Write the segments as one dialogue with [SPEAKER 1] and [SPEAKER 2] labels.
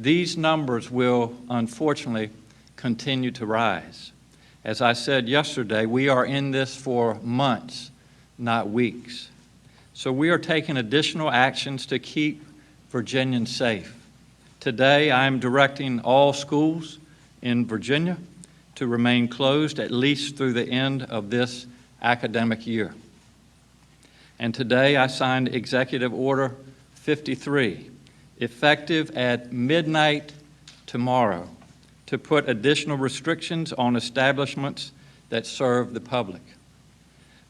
[SPEAKER 1] These numbers will, unfortunately, continue to rise. As I said yesterday, we are in this for months, not weeks. So we are taking additional actions to keep Virginians safe. Today, I am directing all schools in Virginia to remain closed at least through the end of this academic year. And today, I signed Executive Order 53, effective at midnight tomorrow, to put additional restrictions on establishments that serve the public.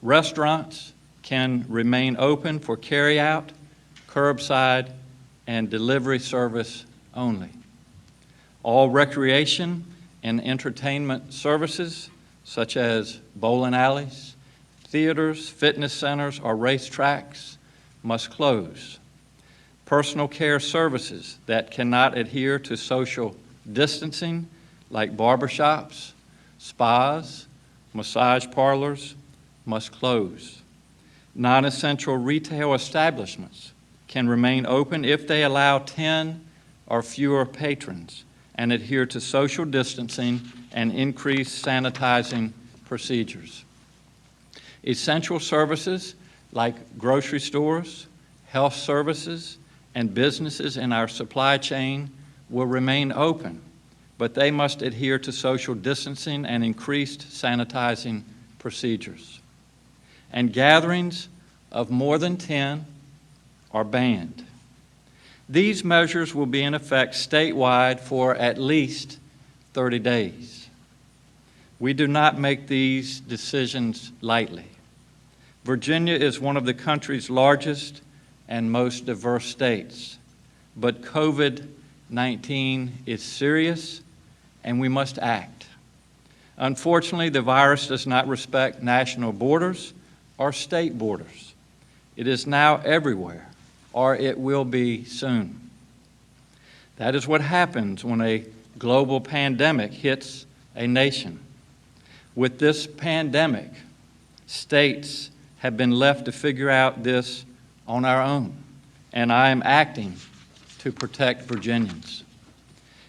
[SPEAKER 1] Restaurants can remain open for carryout, curbside, and delivery service only. All recreation and entertainment services, such as bowling alleys, theaters, fitness centers, or racetracks, must close. Personal care services that cannot adhere to social distancing, like barbershops, spas, massage parlors, must close. Non-essential retail establishments can remain open if they allow 10 or fewer patrons and adhere to social distancing and increased sanitizing procedures. Essential services like grocery stores, health services, and businesses in our supply chain will remain open, but they must adhere to social distancing and increased sanitizing procedures. And gatherings of more than 10 are banned. These measures will be in effect statewide for at least 30 days. We do not make these decisions lightly. Virginia is one of the country's largest and most diverse states, but COVID-19 is serious and we must act. Unfortunately, the virus does not respect national borders or state borders. It is now everywhere, or it will be soon. That is what happens when a global pandemic hits a nation. With this pandemic, states have been left to figure out this on our own, and I am acting to protect Virginians.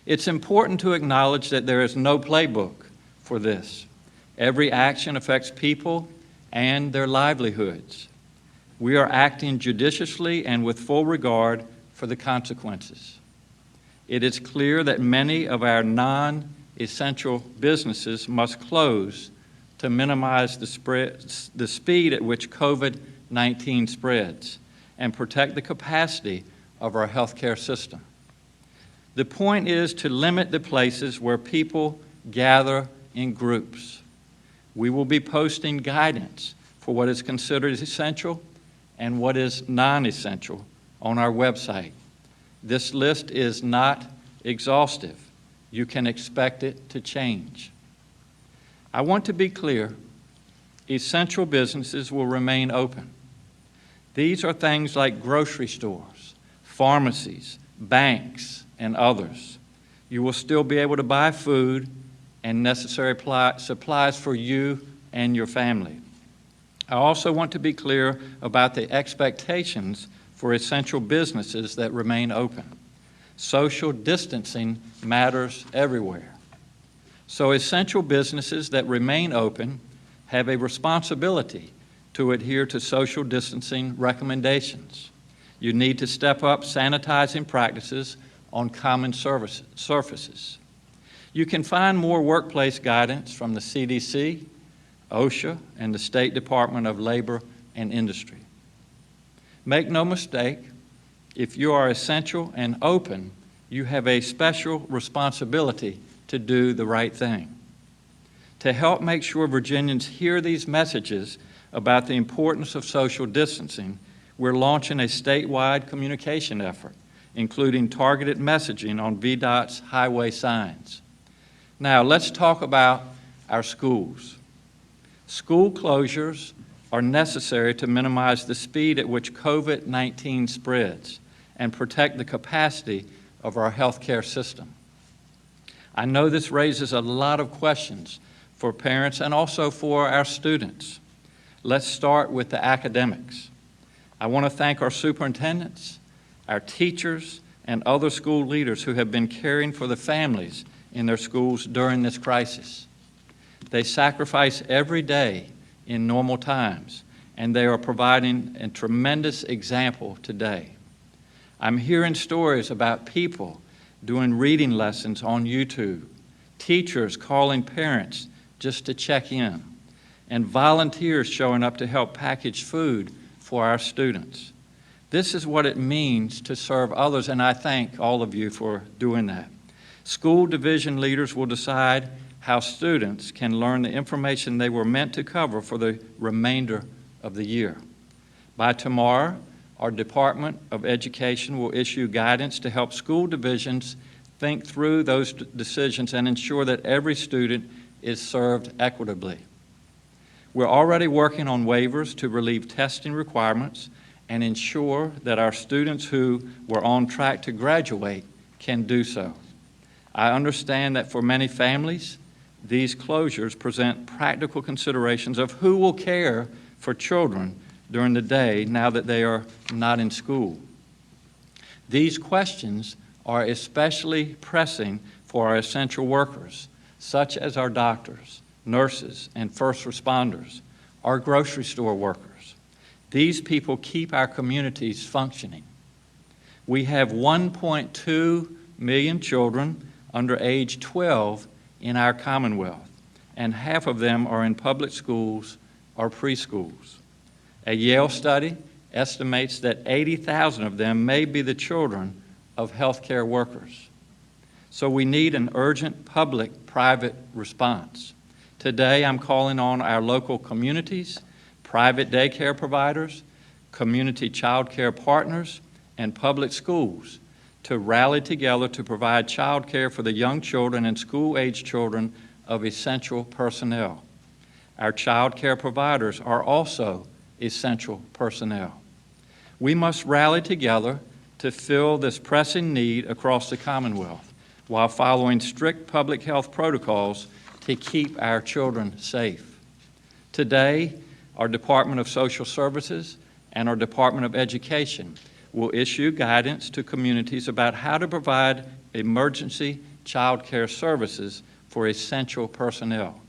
[SPEAKER 1] It's important to acknowledge that there is no playbook for this. Every action affects people and their livelihoods. We are acting judiciously and with full regard for the consequences. It is clear that many of our non-essential businesses must close to minimize the speed at which COVID-19 spreads and protect the capacity of our healthcare system. The point is to limit the places where people gather in groups. We will be posting guidance for what is considered essential and what is non-essential on our website. This list is not exhaustive. You can expect it to change. I want to be clear, essential businesses will remain open. These are things like grocery stores, pharmacies, banks, and others. You will still be able to buy food and necessary supplies for you and your family. I also want to be clear about the expectations for essential businesses that remain open. Social distancing matters everywhere. So essential businesses that remain open have a responsibility to adhere to social distancing recommendations. You need to step up sanitizing practices on common surfaces. You can find more workplace guidance from the CDC, OSHA, and the State Department of Labor and Industry. Make no mistake, if you are essential and open, you have a special responsibility to do the right thing. To help make sure Virginians hear these messages about the importance of social distancing, we're launching a statewide communication effort, including targeted messaging on VDOT's highway signs. Now, let's talk about our schools. School closures are necessary to minimize the speed at which COVID-19 spreads and protect the capacity of our healthcare system. I know this raises a lot of questions for parents and also for our students. Let's start with the academics. I want to thank our superintendents, our teachers, and other school leaders who have been caring for the families in their schools during this crisis. They sacrifice every day in normal times, and they are providing a tremendous example today. I'm hearing stories about people doing reading lessons on YouTube, teachers calling parents just to check in, and volunteers showing up to help package food for our students. This is what it means to serve others, and I thank all of you for doing that. School division leaders will decide how students can learn the information they were meant to cover for the remainder of the year. By tomorrow, our Department of Education will issue guidance to help school divisions think through those decisions and ensure that every student is served equitably. We're already working on waivers to relieve testing requirements and ensure that our students who were on track to graduate can do so. I understand that for many families, these closures present practical considerations of who will care for children during the day now that they are not in school. These questions are especially pressing for our essential workers, such as our doctors, nurses, and first responders, our grocery store workers. These people keep our communities functioning. We have 1.2 million children under age 12 in our Commonwealth, and half of them are in public schools or preschools. A Yale study estimates that 80,000 of them may be the children of healthcare workers. So we need an urgent public-private response. Today, I'm calling on our local communities, private daycare providers, community child care partners, and public schools to rally together to provide child care for the young children and school-age children of essential personnel. Our child care providers are also essential personnel. We must rally together to fill this pressing need across the Commonwealth while following strict public health protocols to keep our children safe. Today, our Department of Social Services and our Department of Education will issue guidance to communities about how to provide emergency child care services for essential personnel.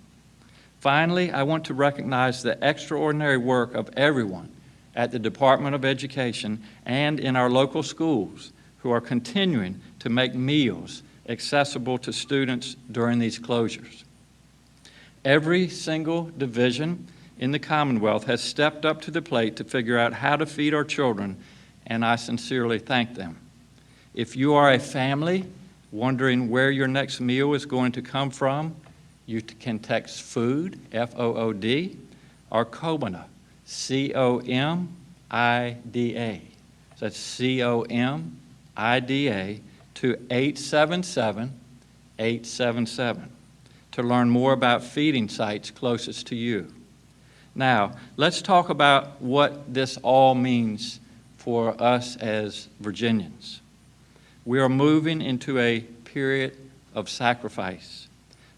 [SPEAKER 1] Finally, I want to recognize the extraordinary work of everyone at the Department of Education and in our local schools who are continuing to make meals accessible to students during these closures. Every single division in the Commonwealth has stepped up to the plate to figure out how to feed our children, and I sincerely thank them. If you are a family wondering where your next meal is going to come from, you can text FOOD, F-O-O-D, or COMIDA, C-O-M-I-D-A. So that's C-O-M-I-D-A to 877-877 to learn more about feeding sites closest to you. Now, let's talk about what this all means for us as Virginians. We are moving into a period of sacrifice.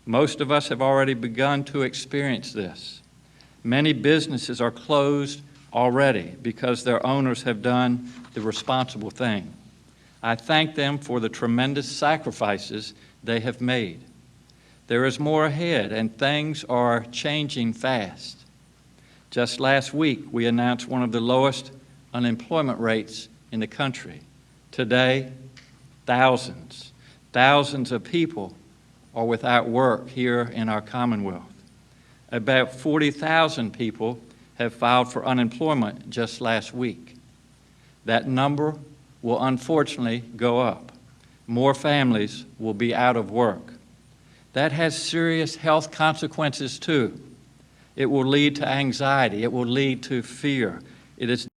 [SPEAKER 1] Most of us have already begun to experience this. Many businesses are closed already because their owners have done the responsible thing. I thank them for the tremendous sacrifices they have made. There is more ahead, and things are changing fast. Just last week, we announced one of the lowest unemployment rates in the country. Today, thousands of people are without work here in our Commonwealth. About 40,000 people have filed for unemployment just last week. That number will unfortunately go up. More families will be out of work. That has serious health consequences too. It will lead to anxiety. It will lead to fear. It is